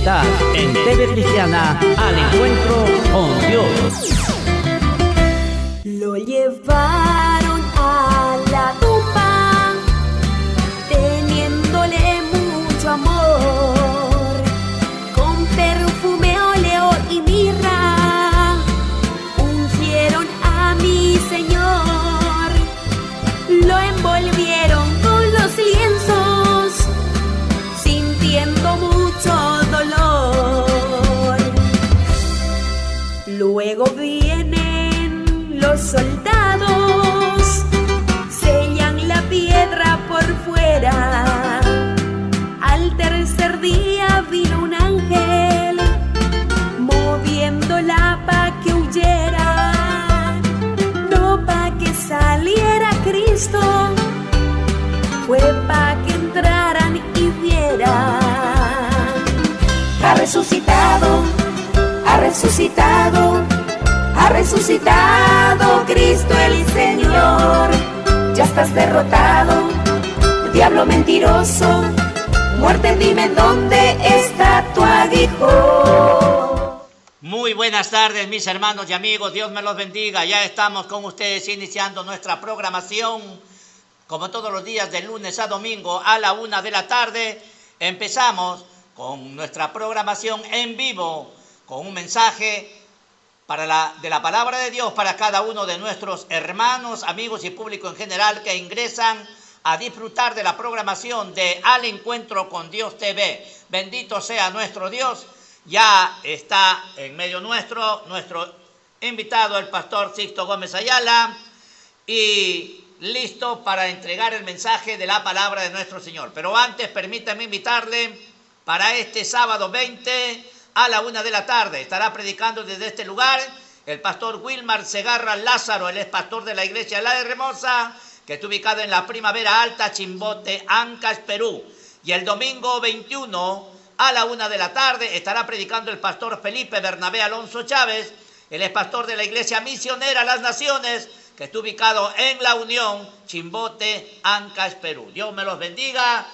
Estás en TV Cristiana al encuentro con Dios. Lo llevaron a la tumba, teniéndole mucho amor, con perfume, óleo y mirra, ungieron a mi Señor, lo envolvieron con los lienzos, sintiendo mucho dolor. Luego vienen los soldados, sellan la piedra por fuera. Al tercer día vino un ángel, moviéndola pa' que huyera, no pa' que saliera Cristo, fue pa' que entraran y vieran. Ha resucitado, ha resucitado, ha resucitado Cristo el Señor. Ya estás derrotado, diablo mentiroso. Muerte, dime dónde está tu aguijón. Muy buenas tardes, mis hermanos y amigos. Dios me los bendiga. Ya estamos con ustedes iniciando nuestra programación. Como todos los días, de lunes a domingo a la 1 de la tarde. Empezamos con nuestra programación en vivo, con un mensaje de la palabra de Dios para cada uno de nuestros hermanos, amigos y público en general que ingresan a disfrutar de la programación de Al Encuentro con Dios TV. Bendito sea nuestro Dios. Ya está en medio nuestro invitado, el pastor Sixto Gómez Ayala, y listo para entregar el mensaje de la palabra de nuestro Señor. Pero antes, permítame invitarle para este sábado 20 a la 1 de la tarde. Estará predicando desde este lugar el pastor Wilmar Segarra Lázaro. Él es pastor de la iglesia La Hermosa, que está ubicada en la Primavera Alta, Chimbote, Ancash, Perú. Y el domingo 21 a la 1 de la tarde estará predicando el pastor Felipe Bernabé Alonso Chávez. Él es pastor de la iglesia misionera Las Naciones, que está ubicado en La Unión, Chimbote, Ancash, Perú. Dios me los bendiga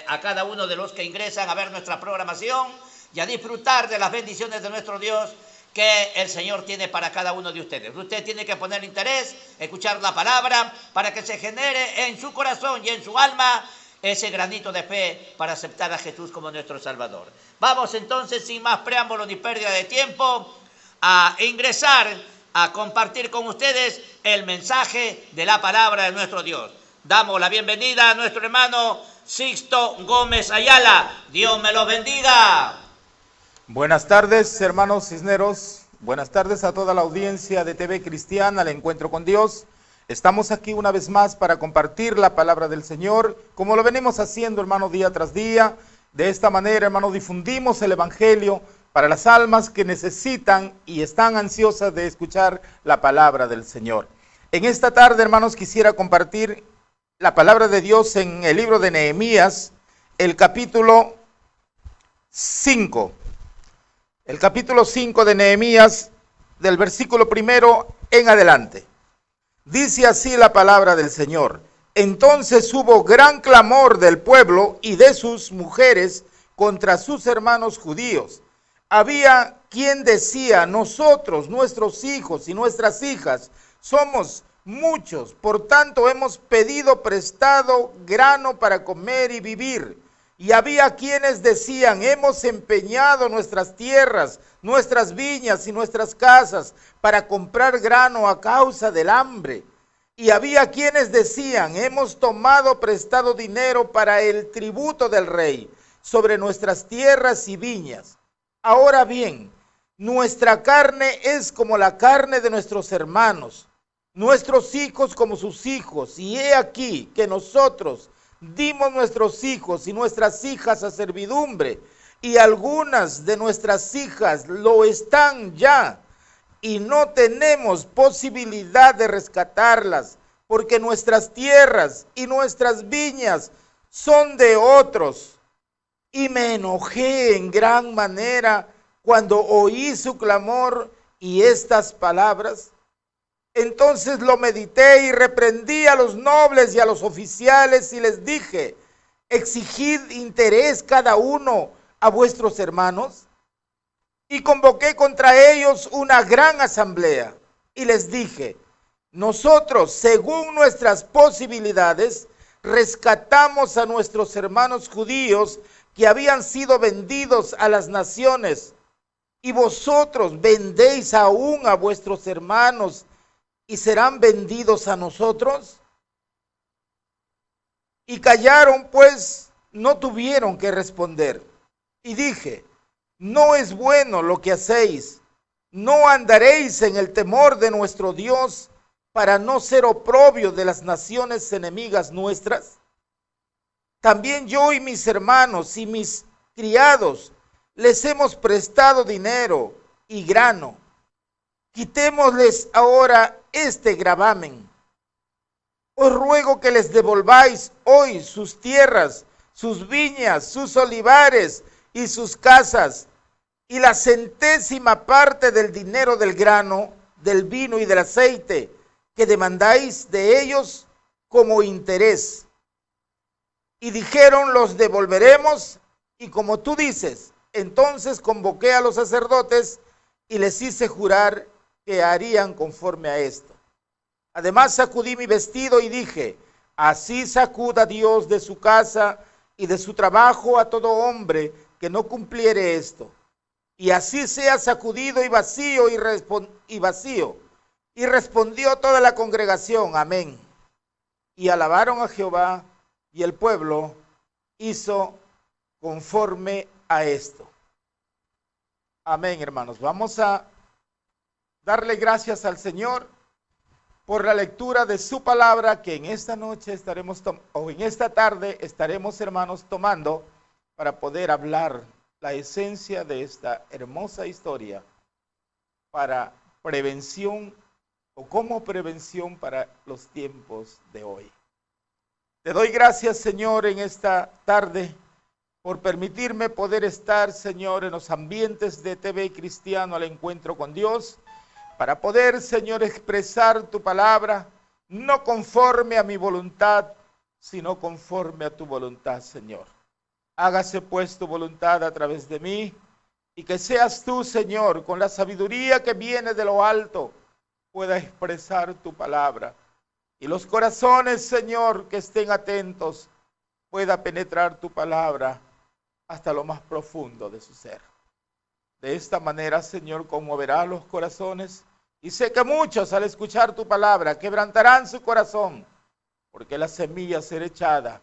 a cada uno de los que ingresan a ver nuestra programación y a disfrutar de las bendiciones de nuestro Dios que el Señor tiene para cada uno de ustedes. Usted tiene que poner interés, escuchar la palabra, para que se genere en su corazón y en su alma ese granito de fe para aceptar a Jesús como nuestro Salvador. Vamos entonces, sin más preámbulo ni pérdida de tiempo, a ingresar, a compartir con ustedes el mensaje de la palabra de nuestro Dios. Damos la bienvenida a nuestro hermano Sixto Gómez Ayala. Dios me los bendiga. Buenas tardes, hermanos cisneros. Buenas tardes a toda la audiencia de TV Cristiana, al Encuentro con Dios. Estamos aquí una vez más para compartir la palabra del Señor, como lo venimos haciendo, hermano, día tras día. De esta manera, hermano, difundimos el Evangelio para las almas que necesitan y están ansiosas de escuchar la palabra del Señor. En esta tarde, hermanos, quisiera compartir la palabra de Dios en el libro de Nehemías, el capítulo 5. El capítulo 5 de Nehemías, del versículo 1 en adelante. Dice así la palabra del Señor. Entonces hubo gran clamor del pueblo y de sus mujeres contra sus hermanos judíos. Había quien decía, nosotros, nuestros hijos y nuestras hijas, somos muchos, por tanto hemos pedido prestado grano para comer y vivir. Y había quienes decían, hemos empeñado nuestras tierras, nuestras viñas y nuestras casas para comprar grano a causa del hambre. Y había quienes decían, hemos tomado prestado dinero para el tributo del rey sobre nuestras tierras y viñas. Ahora bien, nuestra carne es como la carne de nuestros hermanos, nuestros hijos como sus hijos. Y he aquí que nosotros dimos nuestros hijos y nuestras hijas a servidumbre, y algunas de nuestras hijas lo están ya, y no tenemos posibilidad de rescatarlas, porque nuestras tierras y nuestras viñas son de otros. Y me enojé en gran manera cuando oí su clamor y estas palabras. Entonces lo medité y reprendí a los nobles y a los oficiales y les dije, exigid interés cada uno a vuestros hermanos? Y convoqué contra ellos una gran asamblea y les dije: nosotros, según nuestras posibilidades, rescatamos a nuestros hermanos judíos que habían sido vendidos a las naciones, y vosotros vendéis aún a vuestros hermanos y serán vendidos a nosotros. Y callaron, pues no tuvieron que responder. Y dije: no es bueno lo que hacéis, no andaréis en el temor de nuestro Dios para no ser oprobio de las naciones enemigas nuestras. También yo y mis hermanos y mis criados les hemos prestado dinero y grano. Quitémosles ahora este gravamen. Os ruego que les devolváis hoy sus tierras, sus viñas, sus olivares y sus casas, y la centésima parte del dinero del grano, del vino y del aceite que demandáis de ellos como interés. Y dijeron: los devolveremos. Y como tú dices, entonces convoqué a los sacerdotes y les hice jurar que harían conforme a esto. Además sacudí mi vestido y dije: así sacuda Dios de su casa y de su trabajo a todo hombre que no cumpliere esto. Y así sea sacudido y vacío y vacío. Y respondió toda la congregación: amén. Y alabaron a Jehová, y el pueblo hizo conforme a esto. Amén, hermanos. Vamos a darle gracias al Señor por la lectura de su palabra, que en esta noche estaremos, o en esta tarde estaremos, hermanos, tomando para poder hablar la esencia de esta hermosa historia para prevención, o como prevención para los tiempos de hoy. Te doy gracias, Señor, en esta tarde por permitirme poder estar, Señor, en los ambientes de TV Cristiano al Encuentro con Dios, para poder, Señor, expresar tu palabra, no conforme a mi voluntad, sino conforme a tu voluntad, Señor. Hágase pues tu voluntad a través de mí, y que seas tú, Señor, con la sabiduría que viene de lo alto, pueda expresar tu palabra. Y los corazones, Señor, que estén atentos, pueda penetrar tu palabra hasta lo más profundo de su ser. De esta manera, Señor, conmoverá los corazones, y sé que muchos al escuchar tu palabra quebrantarán su corazón, porque la semilla será echada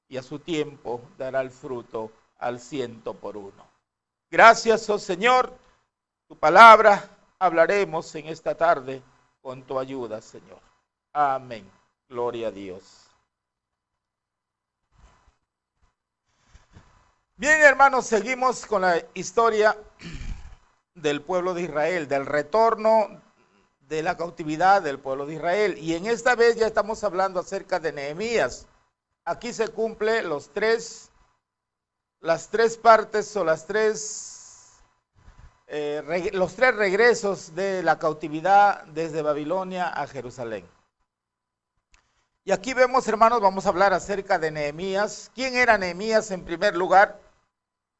y a su tiempo dará el fruto al 100%. Gracias, oh Señor, tu palabra hablaremos en esta tarde con tu ayuda, Señor. Amén. Gloria a Dios. Bien, hermanos, seguimos con la historia del pueblo de Israel, del retorno de la cautividad del pueblo de Israel. Y en esta vez ya estamos hablando acerca de Nehemías. Aquí se cumple las tres partes o los tres regresos de la cautividad desde Babilonia a Jerusalén. Y aquí vemos, hermanos, vamos a hablar acerca de Nehemías. ¿Quién era Nehemías en primer lugar?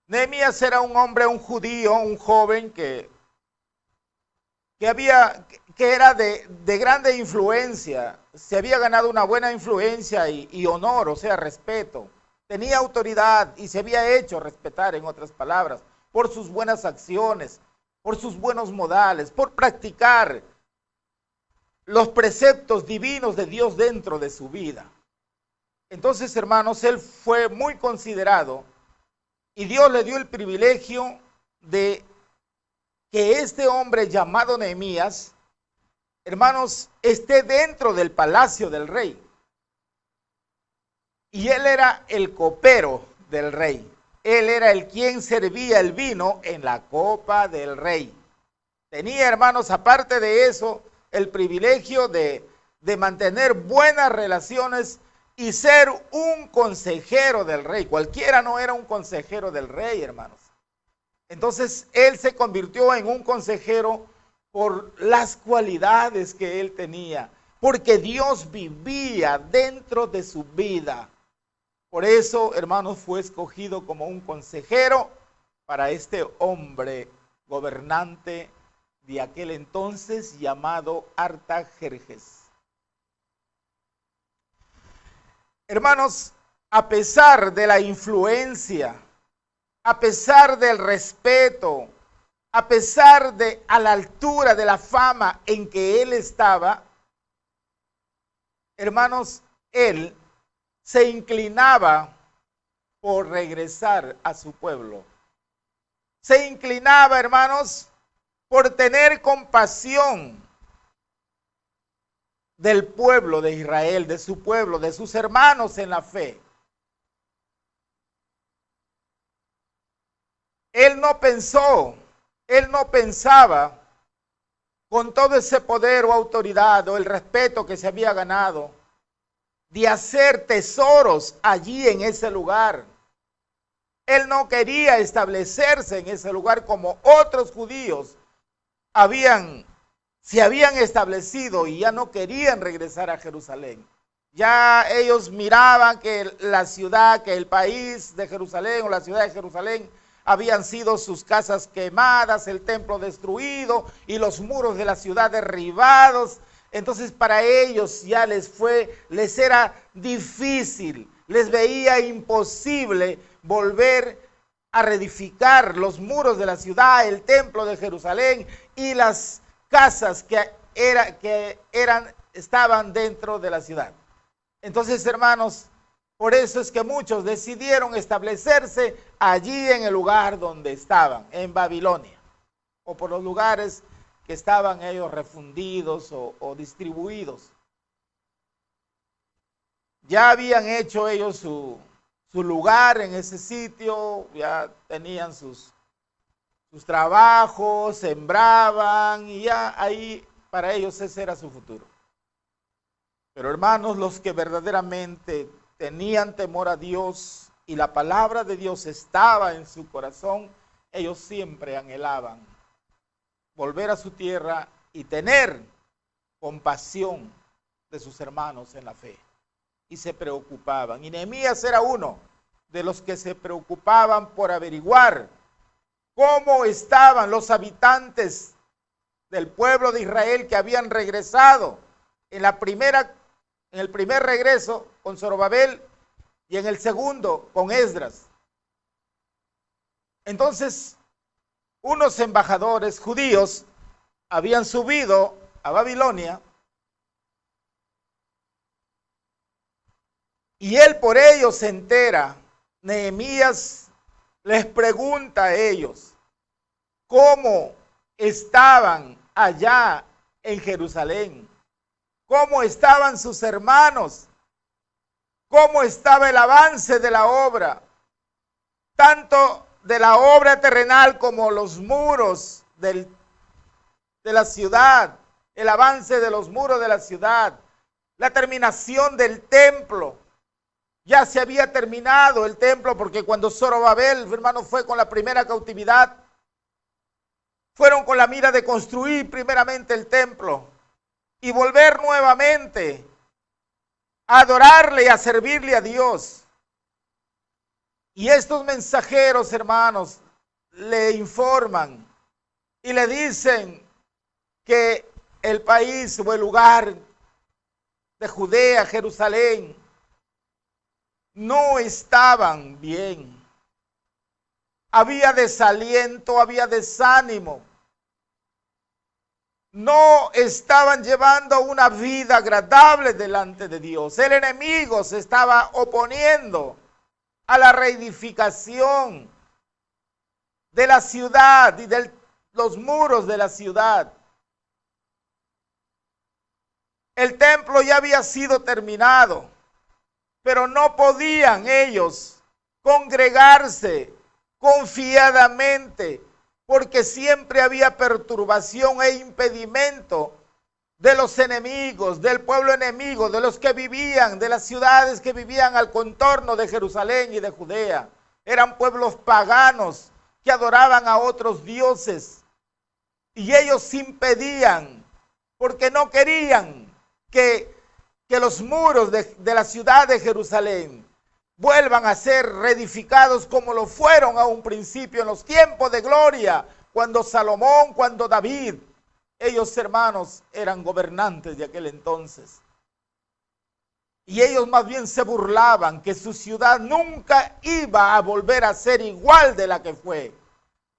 Nehemías era un hombre, un judío, un joven que era de grande influencia. Se había ganado una buena influencia y honor, o sea, respeto. Tenía autoridad y se había hecho respetar, en otras palabras, por sus buenas acciones, por sus buenos modales, por practicar los preceptos divinos de Dios dentro de su vida. Entonces, hermanos, él fue muy considerado y Dios le dio el privilegio de que este hombre llamado Nehemías, hermanos, esté dentro del palacio del rey. Y él era el copero del rey. Él era el quien servía el vino en la copa del rey. Tenía, hermanos, aparte de eso, el privilegio de mantener buenas relaciones y ser un consejero del rey. Cualquiera no era un consejero del rey, hermanos. Entonces, él se convirtió en un consejero por las cualidades que él tenía, porque Dios vivía dentro de su vida. Por eso, hermanos, fue escogido como un consejero para este hombre gobernante de aquel entonces llamado Artajerjes. Hermanos, a pesar de la influencia, a pesar del respeto, a pesar de a la altura de la fama en que él estaba, hermanos, él se inclinaba por regresar a su pueblo. Se inclinaba, hermanos, por tener compasión del pueblo de Israel, de su pueblo, de sus hermanos en la fe. Él no pensaba con todo ese poder o autoridad o el respeto que se había ganado de hacer tesoros allí en ese lugar. Él no quería establecerse en ese lugar como otros judíos se habían establecido y ya no querían regresar a Jerusalén. Ya ellos miraban que la ciudad, que el país de Jerusalén o la ciudad de Jerusalén habían sido sus casas quemadas, el templo destruido y los muros de la ciudad derribados. Entonces para ellos ya les era difícil, les veía imposible volver a reedificar los muros de la ciudad, el templo de Jerusalén y las casas que estaban dentro de la ciudad. Entonces, hermanos, por eso es que muchos decidieron establecerse allí en el lugar donde estaban, en Babilonia, o por los lugares que estaban ellos refundidos o distribuidos. Ya habían hecho ellos su lugar en ese sitio, ya tenían sus trabajos, sembraban y ya ahí para ellos ese era su futuro. Pero hermanos, los que verdaderamente tenían temor a Dios y la palabra de Dios estaba en su corazón, ellos siempre anhelaban volver a su tierra y tener compasión de sus hermanos en la fe. Y se preocupaban. Y Nehemías era uno de los que se preocupaban por averiguar cómo estaban los habitantes del pueblo de Israel que habían regresado en el primer regreso con Zorobabel y en el segundo con Esdras. Entonces, unos embajadores judíos habían subido a Babilonia y él por ellos se entera. Nehemías les pregunta a ellos cómo estaban allá en Jerusalén, cómo estaban sus hermanos, cómo estaba el avance de la obra, tanto de la obra terrenal como los muros de la ciudad, el avance de los muros de la ciudad, la terminación del templo. Ya se había terminado el templo porque cuando Zorobabel, hermano, fue con la primera cautividad, fueron con la mira de construir primeramente el templo y volver nuevamente a adorarle y a servirle a Dios. Y estos mensajeros, hermanos, le informan y le dicen que el país o el lugar de Judea, Jerusalén, no estaban bien. Había desaliento, había desánimo. No estaban llevando una vida agradable delante de Dios. El enemigo se estaba oponiendo a la reedificación de la ciudad y de los muros de la ciudad. El templo ya había sido terminado, pero no podían ellos congregarse confiadamente, porque siempre había perturbación e impedimento de los enemigos, del pueblo enemigo, de los que vivían, de las ciudades que vivían al contorno de Jerusalén y de Judea. Eran pueblos paganos que adoraban a otros dioses. Y ellos impedían, porque no querían que los muros de la ciudad de Jerusalén vuelvan a ser reedificados como lo fueron a un principio en los tiempos de gloria, cuando Salomón, cuando David, ellos hermanos eran gobernantes de aquel entonces. Y ellos más bien se burlaban que su ciudad nunca iba a volver a ser igual de la que fue,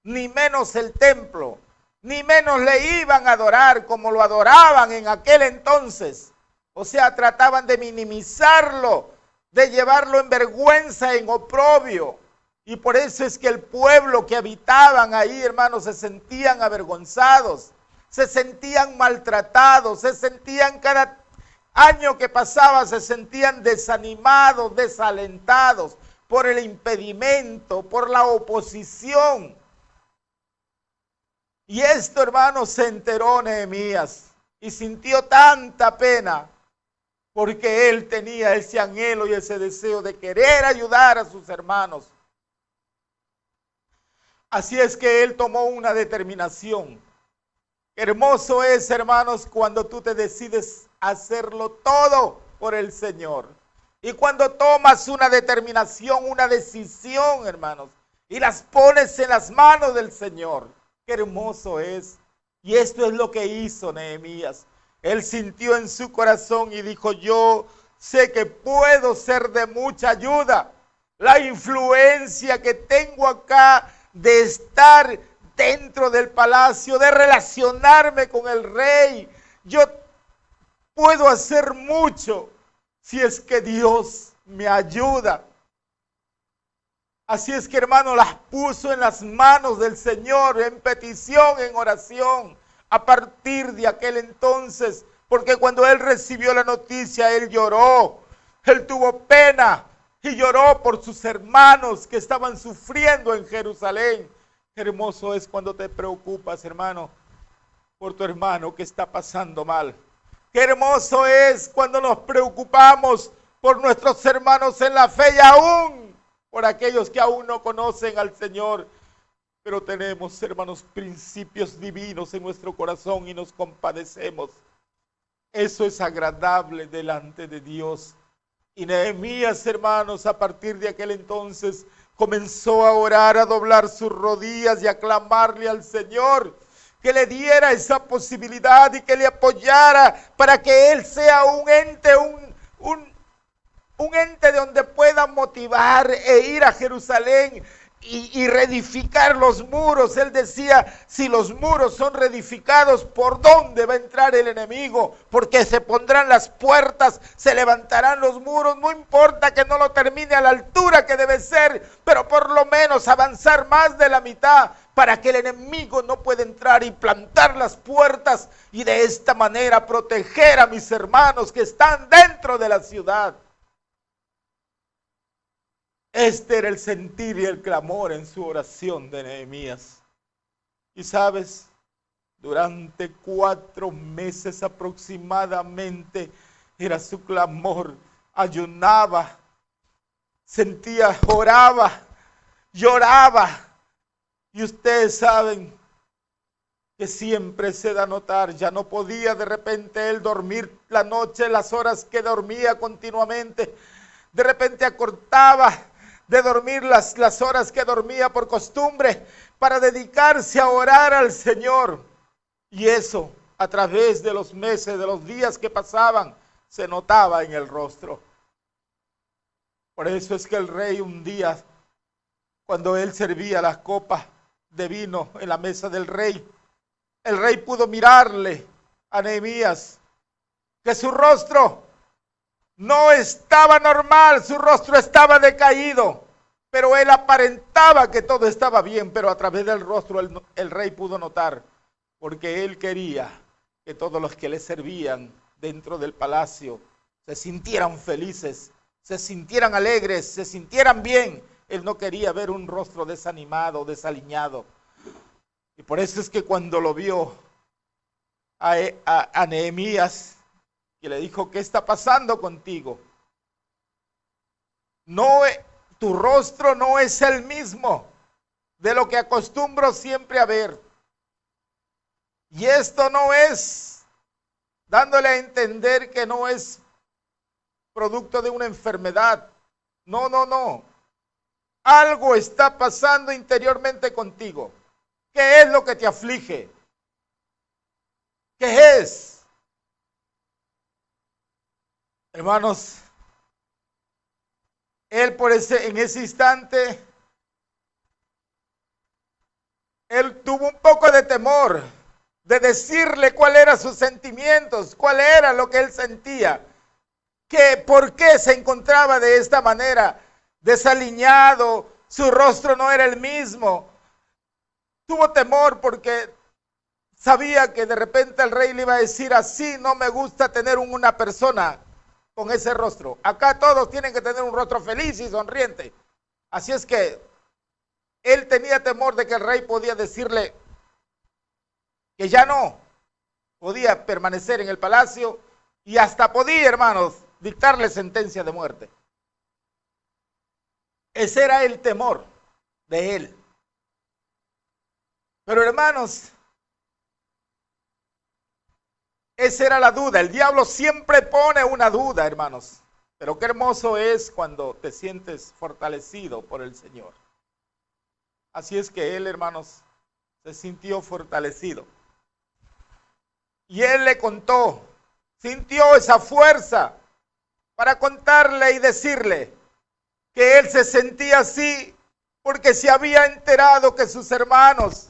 ni menos el templo, ni menos le iban a adorar como lo adoraban en aquel entonces. O sea, trataban de minimizarlo, de llevarlo en vergüenza, en oprobio. Y por eso es que el pueblo que habitaban ahí, hermanos, se sentían avergonzados, se sentían maltratados, se sentían cada año que pasaba, se sentían desanimados, desalentados por el impedimento, por la oposición. Y esto, hermanos, se enteró Nehemías y sintió tanta pena porque él tenía ese anhelo y ese deseo de querer ayudar a sus hermanos. Así es que él tomó una determinación. Hermoso es, hermanos, cuando tú te decides hacerlo todo por el Señor. Y cuando tomas una determinación, una decisión, hermanos, y las pones en las manos del Señor. Qué hermoso es. Y esto es lo que hizo Nehemías. Él sintió en su corazón y dijo, yo sé que puedo ser de mucha ayuda. La influencia que tengo acá de estar dentro del palacio, de relacionarme con el rey. Yo puedo hacer mucho si es que Dios me ayuda. Así es que, hermano, las puso en las manos del Señor en petición, en oración, a partir de aquel entonces, porque cuando él recibió la noticia, él lloró, él tuvo pena y lloró por sus hermanos que estaban sufriendo en Jerusalén. Qué hermoso es cuando te preocupas, hermano, por tu hermano que está pasando mal. Qué hermoso es cuando nos preocupamos por nuestros hermanos en la fe y aún por aquellos que aún no conocen al Señor. Pero tenemos, hermanos, principios divinos en nuestro corazón y nos compadecemos. Eso es agradable delante de Dios. Y Nehemías, hermanos, a partir de aquel entonces comenzó a orar, a doblar sus rodillas y a clamarle al Señor que le diera esa posibilidad y que le apoyara para que él sea un ente, un ente de donde pueda motivar e ir a Jerusalén y reedificar los muros. Él decía, si los muros son reedificados, ¿por dónde va a entrar el enemigo? Porque se pondrán las puertas, se levantarán los muros, no importa que no lo termine a la altura que debe ser, pero por lo menos avanzar más de la mitad para que el enemigo no pueda entrar y plantar las puertas y de esta manera proteger a mis hermanos que están dentro de la ciudad. Este era el sentir y el clamor en su oración de Nehemías. Y sabes, durante 4 meses aproximadamente era su clamor. Ayunaba, sentía, oraba, lloraba. Y ustedes saben que siempre se da a notar, ya no podía de repente él dormir la noche, las horas que dormía continuamente. De repente acortaba de dormir las horas que dormía por costumbre para dedicarse a orar al Señor. Y eso a través de los meses, de los días que pasaban, se notaba en el rostro. Por eso es que el rey un día, cuando él servía las copas de vino en la mesa del rey, el rey pudo mirarle a Nehemías, que su rostro no estaba normal, su rostro estaba decaído, pero él aparentaba que todo estaba bien, pero a través del rostro el rey pudo notar, porque él quería que todos los que le servían dentro del palacio se sintieran felices, se sintieran alegres, se sintieran bien. Él no quería ver un rostro desanimado, desaliñado. Y por eso es que cuando lo vio a Nehemías, y le dijo, ¿qué está pasando contigo? No, tu rostro no es el mismo de lo que acostumbro siempre a ver. Y esto no es, dándole a entender que no es producto de una enfermedad. No, no, no. Algo está pasando interiormente contigo. ¿Qué es lo que te aflige? ¿Qué es? Hermanos, él en ese instante, él tuvo un poco de temor de decirle cuáles eran sus sentimientos, cuál era lo que él sentía, que por qué se encontraba de esta manera, desaliñado, su rostro no era el mismo. Tuvo temor porque sabía que de repente el rey le iba a decir: así no me gusta tener una persona con ese rostro. Acá todos tienen que tener un rostro feliz y sonriente. Así es que él tenía temor de que el rey podía decirle que ya no podía permanecer en el palacio y hasta podía, hermanos, dictarle sentencia de muerte. Ese era el temor de él. Pero hermanos, esa era la duda. El diablo siempre pone una duda, hermanos. Pero qué hermoso es cuando te sientes fortalecido por el Señor. Así es que él, hermanos, se sintió fortalecido. Y él le contó, sintió esa fuerza para contarle y decirle que él se sentía así porque se había enterado que sus hermanos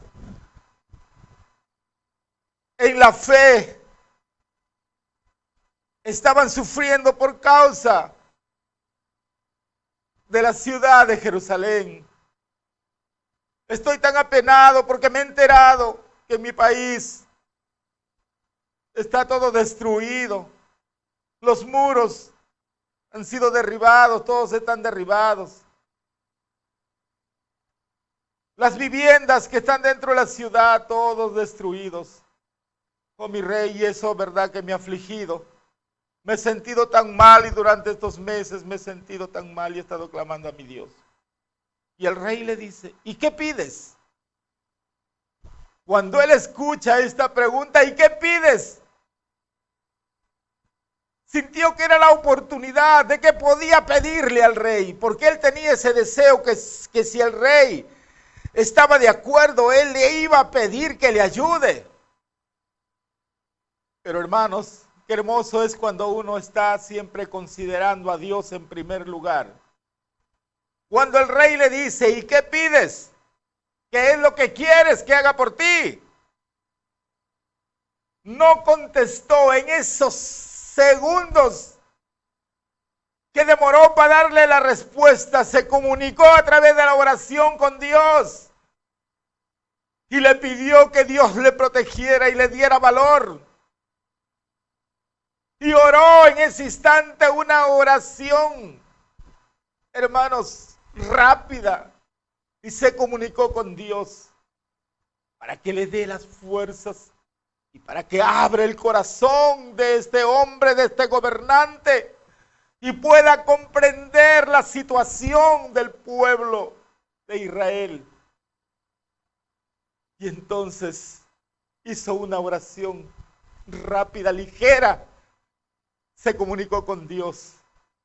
en la fe estaban sufriendo por causa de la ciudad de Jerusalén. Estoy tan apenado porque me he enterado que en mi país está todo destruido. Los muros han sido derribados, todos están derribados. Las viviendas que están dentro de la ciudad, todos destruidos. Oh, mi rey, y eso, verdad, que me ha afligido. Me he sentido tan mal y durante estos meses me he sentido tan mal y he estado clamando a mi Dios. Y el rey le dice: ¿y qué pides? Cuando él escucha esta pregunta, ¿y qué pides? Sintió que era la oportunidad de que podía pedirle al rey, porque él tenía ese deseo que si el rey estaba de acuerdo, él le iba a pedir que le ayude. Pero hermanos, qué hermoso es cuando uno está siempre considerando a Dios en primer lugar. Cuando el rey le dice: ¿y qué pides? ¿Qué es lo que quieres que haga por ti? No contestó en esos segundos que demoró para darle la respuesta. Se comunicó a través de la oración con Dios y le pidió que Dios le protegiera y le diera valor. Y oró en ese instante una oración, hermanos, rápida, y se comunicó con Dios para que le dé las fuerzas y para que abra el corazón de este hombre, de este gobernante, y pueda comprender la situación del pueblo de Israel. Y entonces hizo una oración rápida, ligera. Se comunicó con Dios.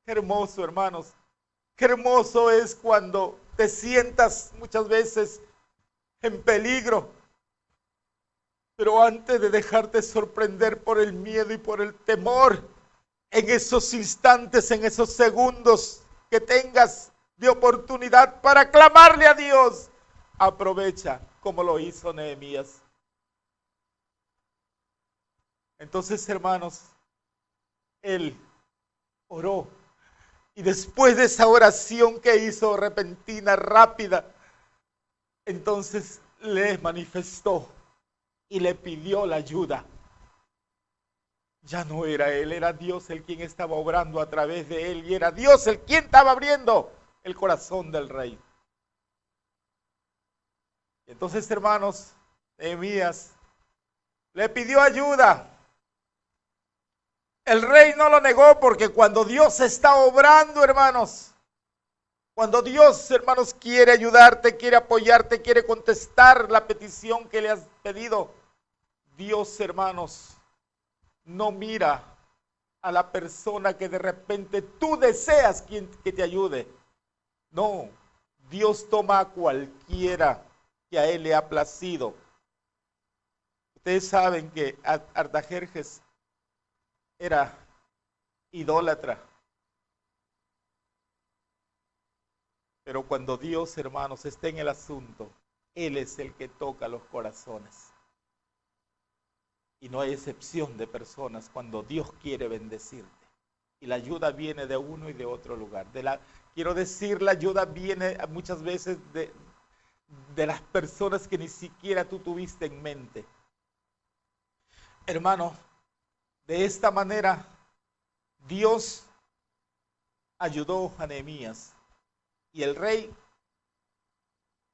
Qué hermoso, hermanos. Qué hermoso es cuando te sientas muchas veces en peligro. Pero antes de dejarte sorprender por el miedo y por el temor, en esos instantes, en esos segundos que tengas de oportunidad para clamarle a Dios, aprovecha como lo hizo Nehemías. Entonces, hermanos, él oró y después de esa oración que hizo repentina, rápida, entonces le manifestó y le pidió la ayuda. Ya no era él, era Dios el quien estaba obrando a través de él y era Dios el quien estaba abriendo el corazón del rey. Entonces, hermanos, Nehemías le pidió ayuda. El rey no lo negó porque cuando Dios está obrando, hermanos, cuando Dios, hermanos, quiere ayudarte, quiere apoyarte, quiere contestar la petición que le has pedido, Dios, hermanos, no mira a la persona que de repente tú deseas que te ayude. No, Dios toma a cualquiera que a él le ha placido. Ustedes saben que Artajerjes era idólatra. Pero cuando Dios, hermanos, está en el asunto, Él es el que toca los corazones. Y no hay excepción de personas cuando Dios quiere bendecirte. Y la ayuda viene de uno y de otro lugar. Quiero decir, la ayuda viene muchas veces de las personas que ni siquiera tú tuviste en mente. Hermano, de esta manera, Dios ayudó a Nehemías. Y el rey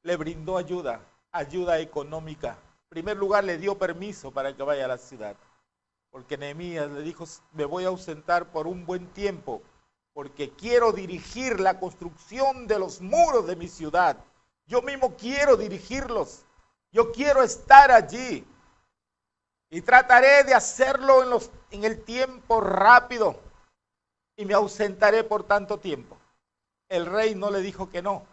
le brindó ayuda económica. En primer lugar, le dio permiso para que vaya a la ciudad. Porque Nehemías le dijo, me voy a ausentar por un buen tiempo, porque quiero dirigir la construcción de los muros de mi ciudad. Yo mismo quiero dirigirlos. Yo quiero estar allí. Y trataré de hacerlo en el tiempo rápido. Y me ausentaré por tanto tiempo. El rey no le dijo que no.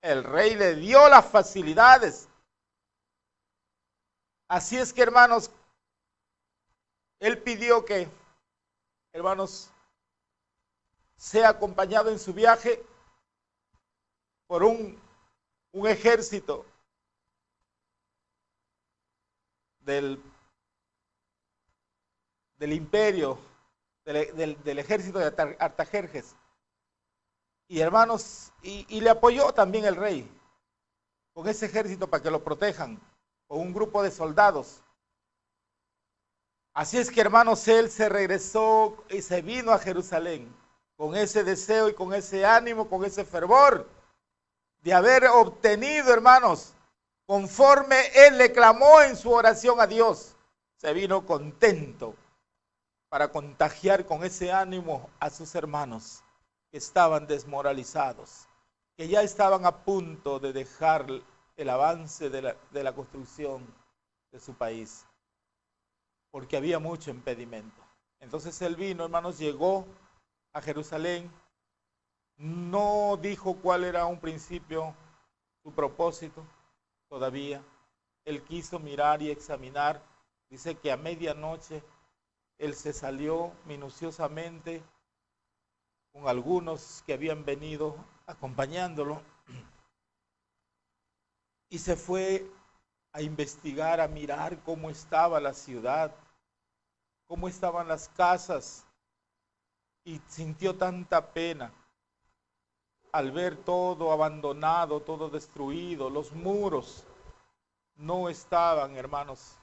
El rey le dio las facilidades. Así es que, hermanos, él pidió que, hermanos, sea acompañado en su viaje por un ejército del imperio, del ejército de Artajerjes. Y hermanos, y le apoyó también el rey con ese ejército para que lo protejan, con un grupo de soldados. Así es que, hermanos, él se regresó y se vino a Jerusalén con ese deseo y con ese ánimo, con ese fervor de haber obtenido, hermanos, conforme él le clamó en su oración a Dios. Se vino contento para contagiar con ese ánimo a sus hermanos que estaban desmoralizados, que ya estaban a punto de dejar el avance de la construcción de su país, porque había mucho impedimento. Entonces él vino, hermanos, llegó a Jerusalén, no dijo cuál era un principio, su propósito todavía. Él quiso mirar y examinar. Dice que a medianoche él se salió minuciosamente con algunos que habían venido acompañándolo y se fue a investigar, a mirar cómo estaba la ciudad, cómo estaban las casas, y sintió tanta pena al ver todo abandonado, todo destruido. Los muros no estaban, hermanos,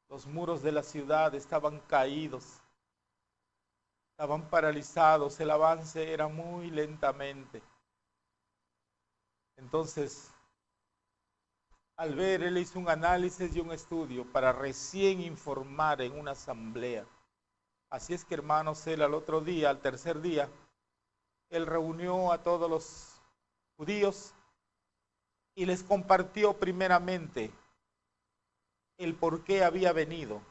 los muros de la ciudad estaban caídos, estaban paralizados, el avance era muy lentamente. Entonces, al ver, él hizo un análisis y un estudio para recién informar en una asamblea. Así es que, hermanos, él al otro día, al tercer día, él reunió a todos los judíos y les compartió primeramente el por qué había venido.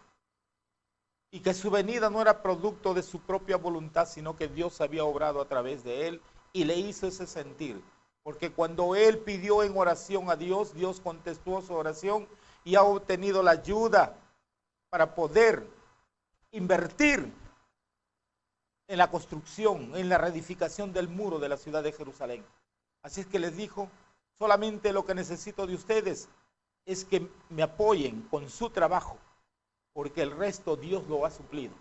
Y que su venida no era producto de su propia voluntad, sino que Dios había obrado a través de él y le hizo ese sentir. Porque cuando él pidió en oración a Dios, Dios contestó su oración y ha obtenido la ayuda para poder invertir en la construcción, en la reedificación del muro de la ciudad de Jerusalén. Así es que les dijo, solamente lo que necesito de ustedes es que me apoyen con su trabajo, porque el resto Dios lo ha suplido.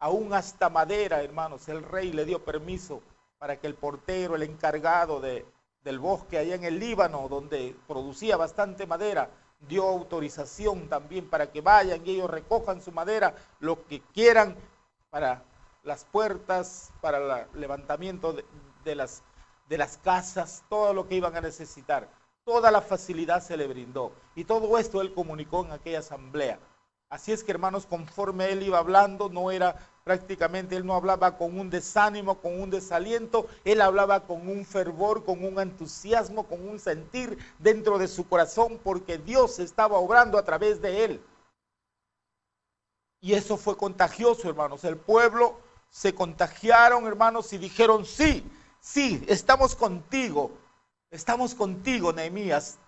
Aún hasta madera, hermanos, el rey le dio permiso para que el portero, el encargado del bosque allá en el Líbano, donde producía bastante madera, dio autorización también para que vayan y ellos recojan su madera, lo que quieran para las puertas, para el levantamiento de las casas, todo lo que iban a necesitar. Toda la facilidad se le brindó. Y todo esto él comunicó en aquella asamblea. Así es que, hermanos, conforme él iba hablando, él no hablaba con un desánimo, con un desaliento, él hablaba con un fervor, con un entusiasmo, con un sentir dentro de su corazón, porque Dios estaba obrando a través de él. Y eso fue contagioso, hermanos. El pueblo se contagiaron, hermanos, y dijeron, sí, sí, estamos contigo, Nehemías.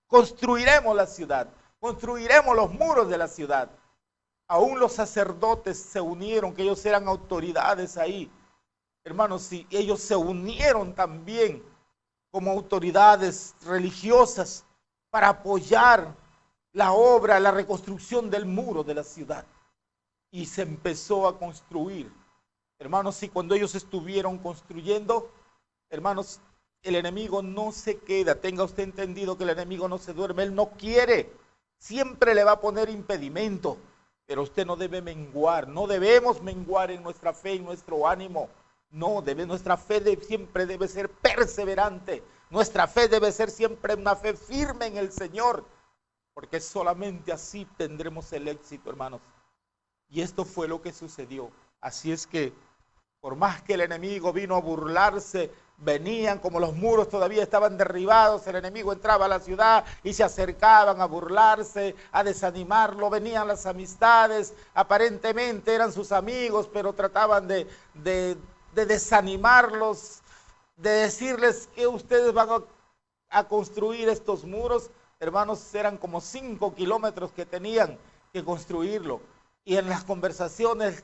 Construiremos la ciudad, construiremos los muros de la ciudad. Aún los sacerdotes se unieron, que ellos eran autoridades ahí. Hermanos, sí, ellos se unieron también como autoridades religiosas para apoyar la obra, la reconstrucción del muro de la ciudad. Y se empezó a construir. Hermanos, y cuando ellos estuvieron construyendo, hermanos, el enemigo no se queda. Tenga usted entendido que el enemigo no se duerme, él no quiere. Siempre le va a poner impedimento, pero usted no debe menguar. No debemos menguar en nuestra fe y nuestro ánimo. No, nuestra fe siempre debe ser perseverante. Nuestra fe debe ser siempre una fe firme en el Señor, porque solamente así tendremos el éxito, hermanos. Y esto fue lo que sucedió. Así es que, por más que el enemigo vino a burlarse, venían, como los muros todavía estaban derribados, el enemigo entraba a la ciudad y se acercaban a burlarse, a desanimarlo. Venían las amistades, aparentemente eran sus amigos, pero trataban de desanimarlos, de decirles que ustedes van a construir estos muros. Hermanos, eran como 5 kilómetros que tenían que construirlo. Y en las conversaciones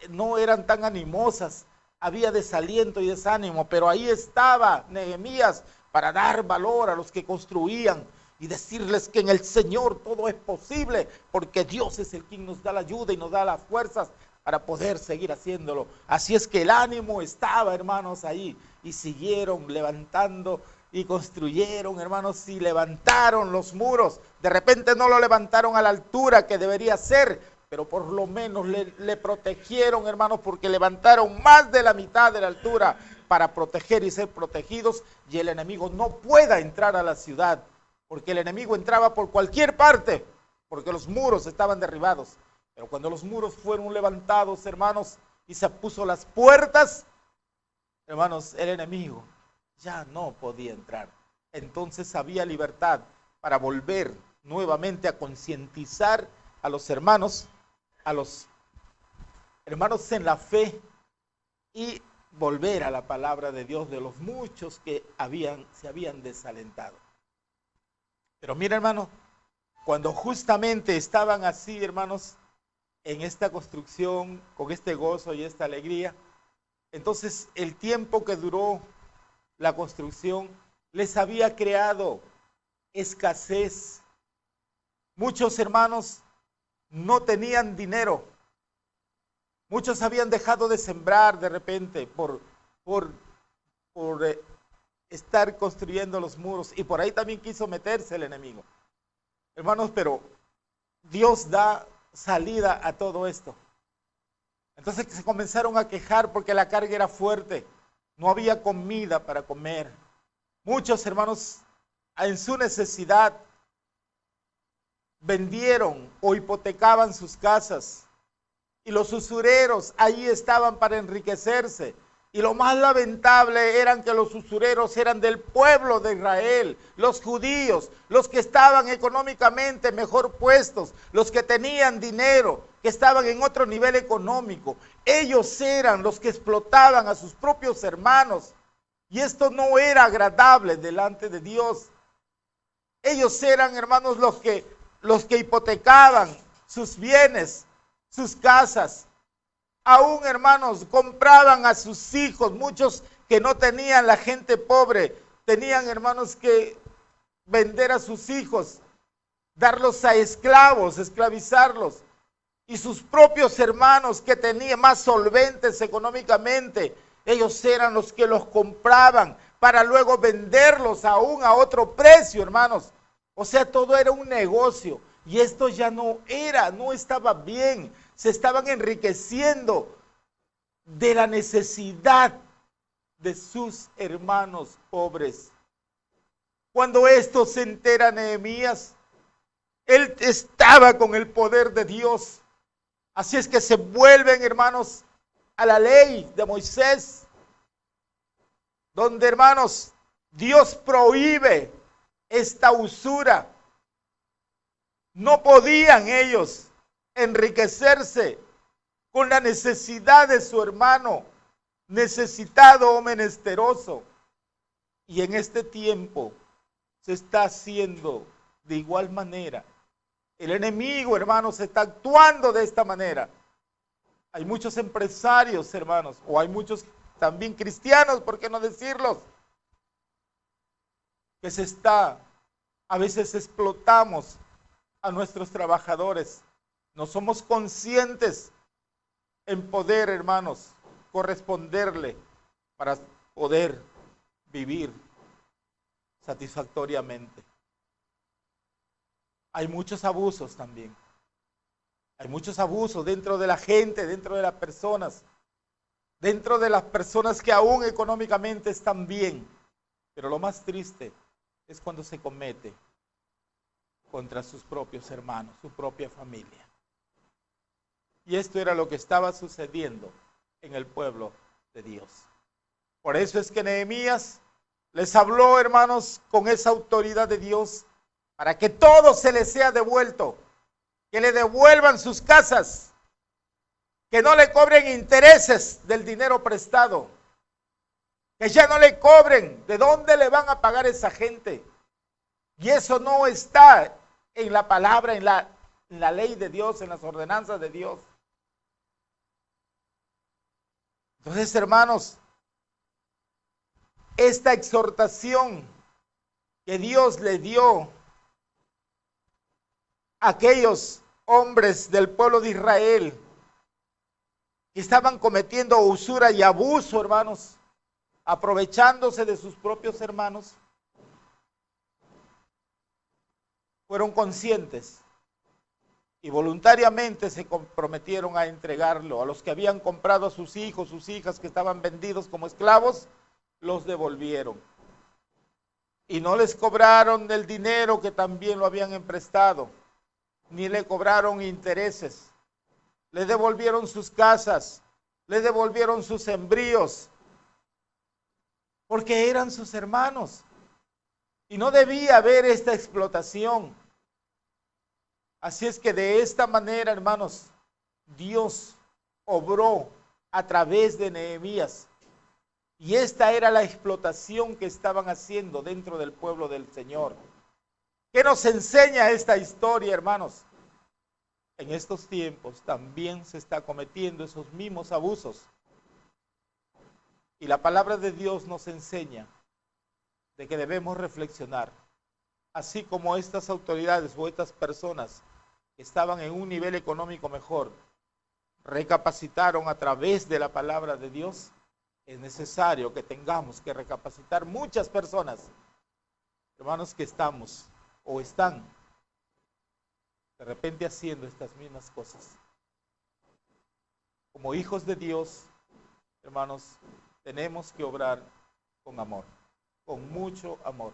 no eran tan animosas, había desaliento y desánimo, pero ahí estaba Nehemías para dar valor a los que construían y decirles que en el Señor todo es posible, porque Dios es el quien nos da la ayuda y nos da las fuerzas para poder seguir haciéndolo. Así es que el ánimo estaba, hermanos, ahí, y siguieron levantando y construyeron, hermanos, y levantaron los muros. De repente no lo levantaron a la altura que debería ser, pero por lo menos le protegieron, hermanos, porque levantaron más de la mitad de la altura para proteger y ser protegidos, y el enemigo no pueda entrar a la ciudad, porque el enemigo entraba por cualquier parte, porque los muros estaban derribados. Pero cuando los muros fueron levantados, hermanos, y se puso las puertas, hermanos, el enemigo ya no podía entrar. Entonces había libertad para volver nuevamente a concientizar a los hermanos en la fe y volver a la palabra de Dios de los muchos que se habían desalentado. Pero mira, hermano, cuando justamente estaban así, hermanos, en esta construcción, con este gozo y esta alegría, entonces el tiempo que duró la construcción les había creado escasez. Muchos hermanos no tenían dinero. Muchos habían dejado de sembrar de repente por estar construyendo los muros, y por ahí también quiso meterse el enemigo. Hermanos, pero Dios da salida a todo esto. Entonces se comenzaron a quejar porque la carga era fuerte, no había comida para comer. Muchos hermanos en su necesidad vendieron o hipotecaban sus casas, y los usureros ahí estaban para enriquecerse. Y lo más lamentable eran que los usureros eran del pueblo de Israel, los judíos, los que estaban económicamente mejor puestos, los que tenían dinero, que estaban en otro nivel económico. Ellos eran los que explotaban a sus propios hermanos, y esto no era agradable delante de Dios. Ellos eran, hermanos, los que hipotecaban sus bienes, sus casas. Aún, hermanos, compraban a sus hijos. Muchos que no tenían, la gente pobre, tenían, hermanos, que vender a sus hijos, darlos a esclavos, esclavizarlos. Y sus propios hermanos que tenían más solventes económicamente, ellos eran los que los compraban para luego venderlos aún a otro precio, hermanos. O sea, todo era un negocio, y esto ya no estaba bien. Se estaban enriqueciendo de la necesidad de sus hermanos pobres. Cuando esto se entera Nehemías, él estaba con el poder de Dios. Así es que se vuelven, hermanos, a la ley de Moisés, donde, hermanos, Dios prohíbe esta usura. No podían ellos enriquecerse con la necesidad de su hermano. necesitado o menesteroso. Y en este tiempo se está haciendo de igual manera. El enemigo, hermanos, está actuando de esta manera. Hay muchos empresarios, hermanos, o hay muchos también cristianos, ¿por qué no decirlos? Que a veces explotamos a nuestros trabajadores. No somos conscientes en poder, hermanos, corresponderle para poder vivir satisfactoriamente. Hay muchos abusos también. Hay muchos abusos dentro de la gente, dentro de las personas que aún económicamente están bien. Pero lo más triste es cuando se comete contra sus propios hermanos, su propia familia. Y esto era lo que estaba sucediendo en el pueblo de Dios. Por eso es que Nehemías les habló, hermanos, con esa autoridad de Dios, para que todo se les sea devuelto, que le devuelvan sus casas, que no le cobren intereses del dinero prestado, que ya no le cobren. ¿De dónde le van a pagar esa gente? Y eso no está en la palabra, en la ley de Dios, en las ordenanzas de Dios. Entonces, hermanos, esta exhortación que Dios le dio a aquellos hombres del pueblo de Israel que estaban cometiendo usura y abuso, hermanos, aprovechándose de sus propios hermanos, fueron conscientes y voluntariamente se comprometieron a entregarlo. A los que habían comprado a sus hijos, sus hijas que estaban vendidos como esclavos, los devolvieron. Y no les cobraron del dinero que también lo habían emprestado, ni le cobraron intereses. Le devolvieron sus casas, le devolvieron sus sembríos, porque eran sus hermanos. Y no debía haber esta explotación. Así es que de esta manera, hermanos, Dios obró a través de Nehemías. Y esta era la explotación que estaban haciendo dentro del pueblo del Señor. ¿Qué nos enseña esta historia, hermanos? En estos tiempos también se está cometiendo esos mismos abusos. Y la palabra de Dios nos enseña de que debemos reflexionar. Así como estas autoridades o estas personas que estaban en un nivel económico mejor, recapacitaron a través de la palabra de Dios, es necesario que tengamos que recapacitar muchas personas, hermanos, que estamos o están de repente haciendo estas mismas cosas. Como hijos de Dios, hermanos, tenemos que obrar con amor, con mucho amor.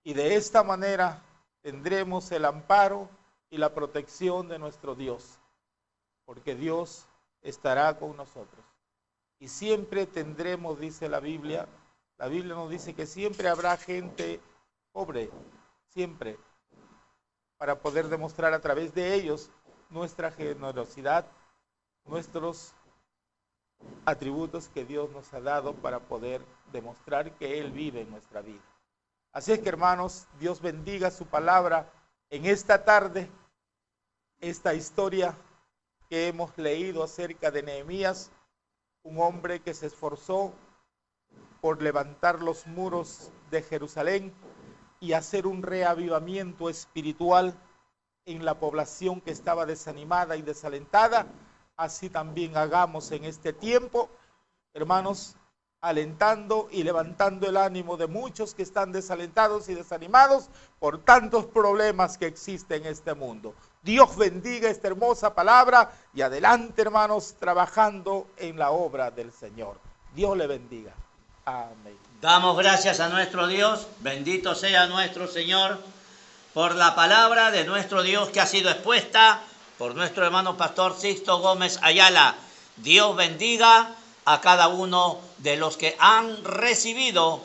Y de esta manera tendremos el amparo y la protección de nuestro Dios, porque Dios estará con nosotros. Y siempre tendremos, dice la Biblia nos dice que siempre habrá gente pobre, siempre, para poder demostrar a través de ellos nuestra generosidad, nuestros atributos que Dios nos ha dado para poder demostrar que Él vive en nuestra vida. Así es que, hermanos, Dios bendiga su palabra en esta tarde, esta historia que hemos leído acerca de Nehemías, un hombre que se esforzó por levantar los muros de Jerusalén y hacer un reavivamiento espiritual en la población que estaba desanimada y desalentada. Así también hagamos en este tiempo, hermanos, alentando y levantando el ánimo de muchos que están desalentados y desanimados por tantos problemas que existen en este mundo. Dios bendiga esta hermosa palabra y adelante, hermanos, trabajando en la obra del Señor. Dios le bendiga. Amén. Damos gracias a nuestro Dios, bendito sea nuestro Señor, por la palabra de nuestro Dios que ha sido expuesta por nuestro hermano pastor Sixto Gómez Ayala. Dios bendiga a cada uno de los que han recibido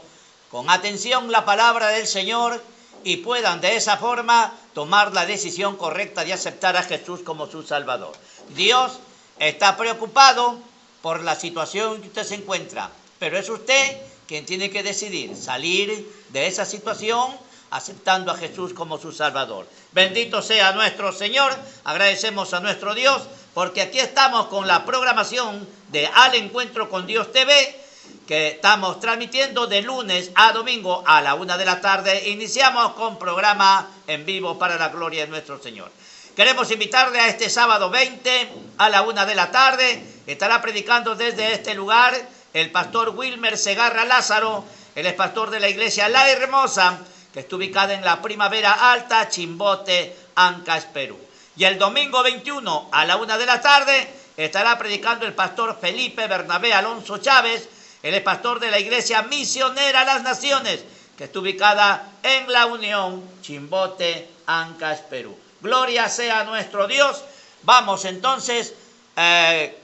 con atención la palabra del Señor y puedan de esa forma tomar la decisión correcta de aceptar a Jesús como su Salvador. Dios está preocupado por la situación que usted se encuentra, pero es usted quien tiene que decidir salir de esa situación aceptando a Jesús como su Salvador. Bendito sea nuestro Señor, agradecemos a nuestro Dios, porque aquí estamos con la programación de Al Encuentro con Dios TV, que estamos transmitiendo de lunes a domingo a la 1 de la tarde. Iniciamos con programa en vivo para la gloria de nuestro Señor. Queremos invitarle a este sábado 20 a la 1 de la tarde. Estará predicando desde este lugar el pastor Wilmer Segarra Lázaro. Él es pastor de la iglesia La Hermosa, que está ubicada en la Primavera Alta, Chimbote, Ancash, Perú. Y el domingo 21 a la 1 de la tarde estará predicando el pastor Felipe Bernabé Alonso Chávez. Él es pastor de la iglesia Misionera Las Naciones, que está ubicada en La Unión, Chimbote, Ancash, Perú. Gloria sea nuestro Dios. Vamos entonces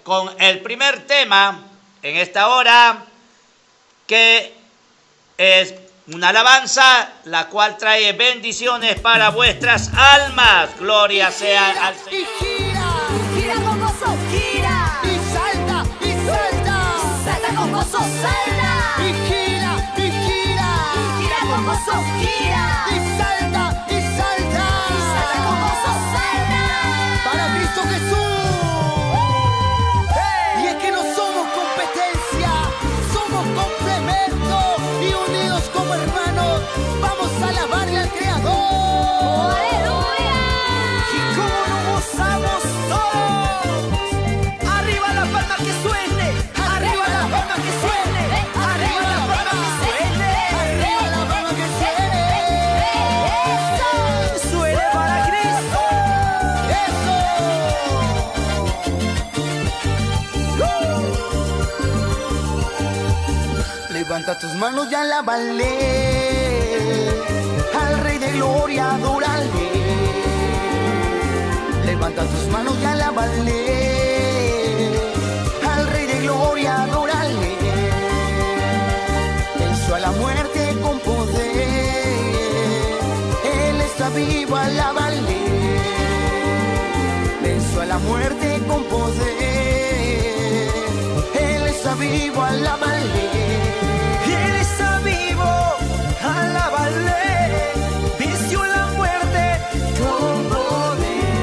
con el primer tema en esta hora, que es una alabanza, la cual trae bendiciones para vuestras almas. Gloria sea al Señor. Gira con gozo, gira. Y salta, salta con gozo, salta. Y gira, gira con gozo, gira. Y salta, salta con gozo, salta. Para Cristo Jesús. Y es que no somos competencia, somos complemento y unidos como hermanos vamos a alabarle al Creador. ¡Aleluya! Y cómo nos gozamos todos. Arriba la palma que suene, arriba la palma que suene, arriba la palma que suene, arriba la palma que suene. Eso. Suene para Cristo. Eso. Levanta tus manos y alábale al Rey de Gloria, adórale. Levanta tus manos y alábale al Rey de Gloria, adórale. Venció a la muerte con poder, Él está vivo, alábale. Venció a la muerte con poder, Él está vivo, alábale. Él está vivo, alábale. Venció la muerte con poder.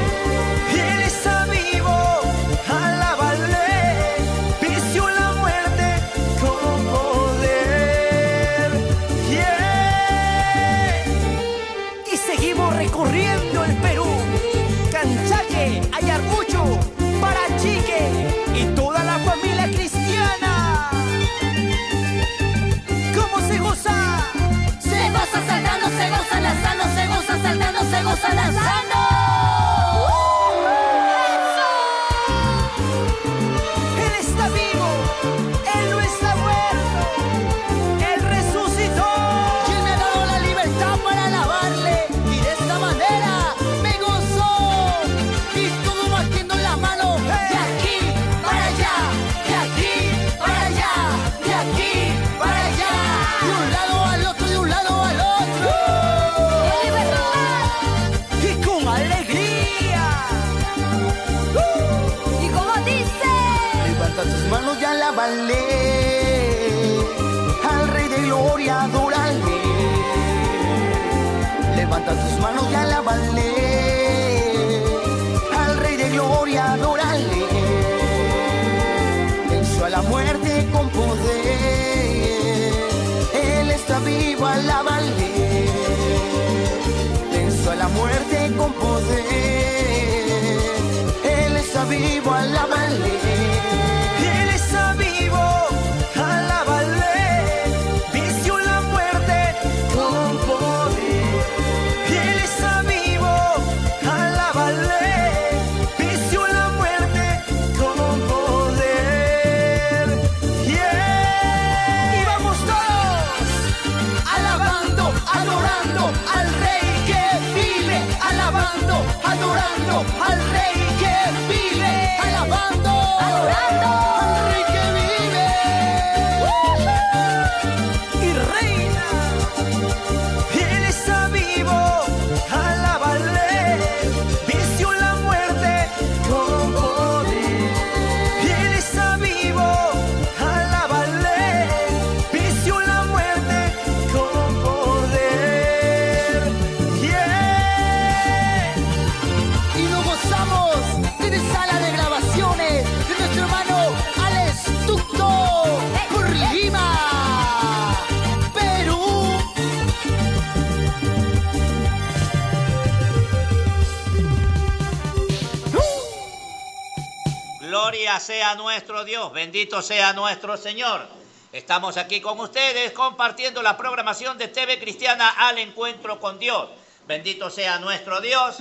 Él está vivo, alábale. Venció la muerte con poder. Yeah. Y seguimos recorriendo el Perú, Canchaque, Ayacucho, Parachique y toda la familia cristiana. ¿Cómo se goza? Se goza saltando, se goza lanzando, se goza saltando, se goza lanzando. Él está vivo, Él no está muerto, Él resucitó. Y Él me ha dado la libertad para alabarle, y de esta manera me gozó. Y todo batiendo la mano, de aquí para allá, de aquí para allá, de aquí para allá. De un lado al otro, de un lado al otro. Y con alegría. Y como dice, levanta tus manos y alábale al Rey de Gloria, adórale. Levanta tus manos y alábale al Rey de Gloria, adórale. Venció a la muerte con poder, Él está vivo, alábale. Venció a la muerte con poder, Él está vivo, alábale. Él está vivo, alábale. Venció la muerte con poder. Él está vivo, alábale. Venció la muerte con poder. Yeah. Y vamos todos alabando, adorando al Rey que vive, alabando, adorando al Rey que vive, alabando, adorando al Rey que vive y reina. Él está vivo, alábale. Venció la muerte con poder. Él está vivo, Gloria sea nuestro Dios, bendito sea nuestro Señor. Estamos aquí con ustedes compartiendo la programación de TV Cristiana al encuentro con Dios. Bendito sea nuestro Dios.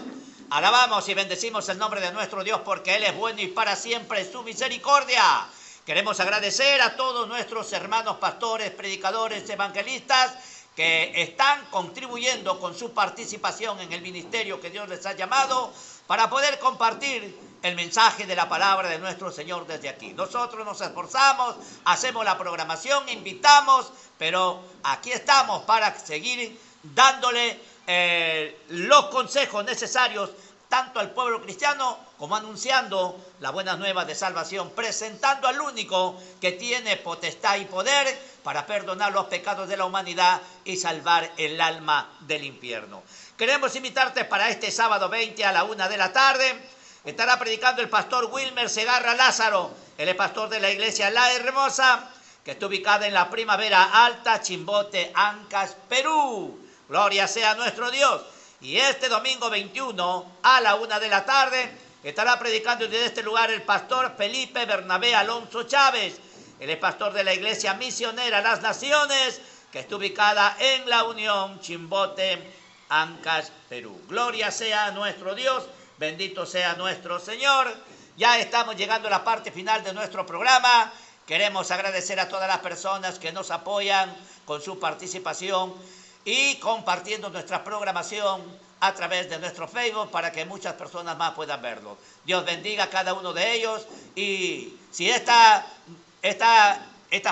Alabamos y bendecimos el nombre de nuestro Dios porque Él es bueno y para siempre es su misericordia. Queremos agradecer a todos nuestros hermanos pastores, predicadores, evangelistas que están contribuyendo con su participación en el ministerio que Dios les ha llamado para poder compartir el mensaje de la palabra de nuestro Señor desde aquí. Nosotros nos esforzamos, hacemos la programación, invitamos, pero aquí estamos para seguir dándole los consejos necesarios tanto al pueblo cristiano como anunciando la buena nueva de salvación, presentando al único que tiene potestad y poder para perdonar los pecados de la humanidad y salvar el alma del infierno. Queremos invitarte para este sábado 20 a la 1 de la tarde. Estará predicando el pastor Wilmer Segarra Lázaro, el pastor de la iglesia La Hermosa, que está ubicada en la Primavera Alta, Chimbote, Ancash, Perú. Gloria sea nuestro Dios. Y este domingo 21 a la 1 de la tarde estará predicando desde este lugar el pastor Felipe Bernabé Alonso Chávez. Él es pastor de la iglesia misionera Las Naciones, que está ubicada en La Unión, Chimbote, Ancash, Perú. Gloria sea nuestro Dios, bendito sea nuestro Señor. Ya estamos llegando a la parte final de nuestro programa. Queremos agradecer a todas las personas que nos apoyan con su participación y compartiendo nuestra programación a través de nuestro Facebook para que muchas personas más puedan verlo. Dios bendiga a cada uno de ellos y si esta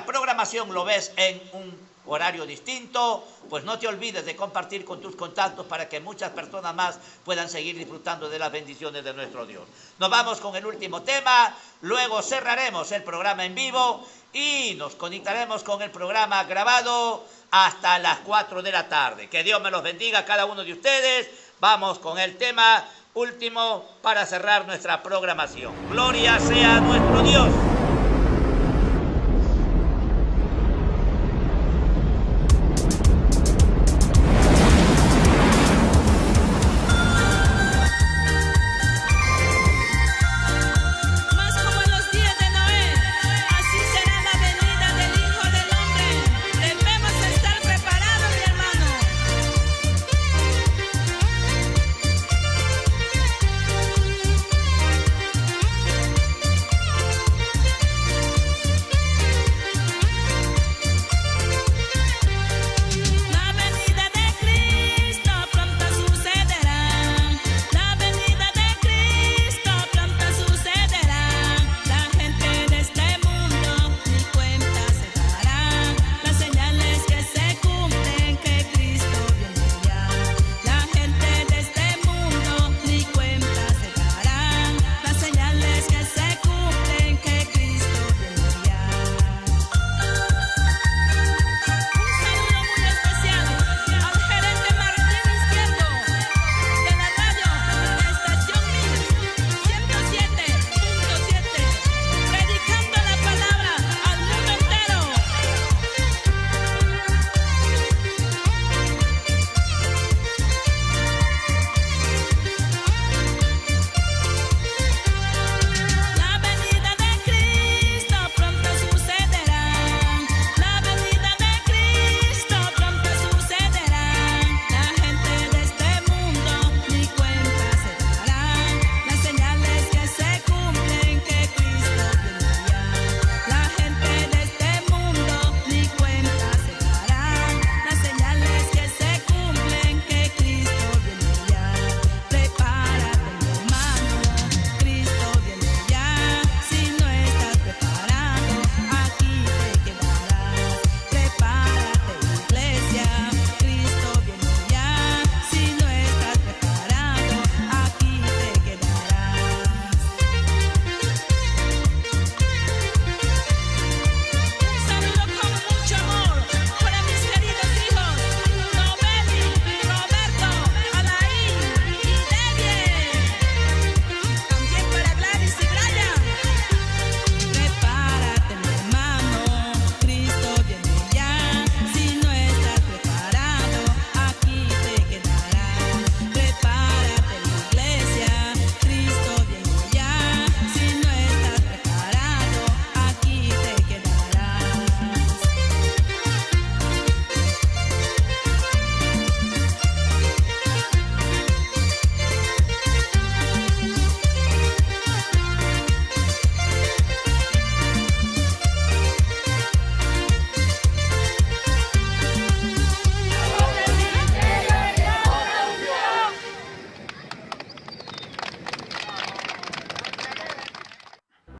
programación lo ves en un horario distinto, pues no te olvides de compartir con tus contactos para que muchas personas más puedan seguir disfrutando de las bendiciones de nuestro Dios. Nos vamos con el último tema, luego cerraremos el programa en vivo y nos conectaremos con el programa grabado hasta las 4 de la tarde. Que Dios me los bendiga a cada uno de ustedes. Vamos con el tema último para cerrar nuestra programación. Gloria sea nuestro Dios.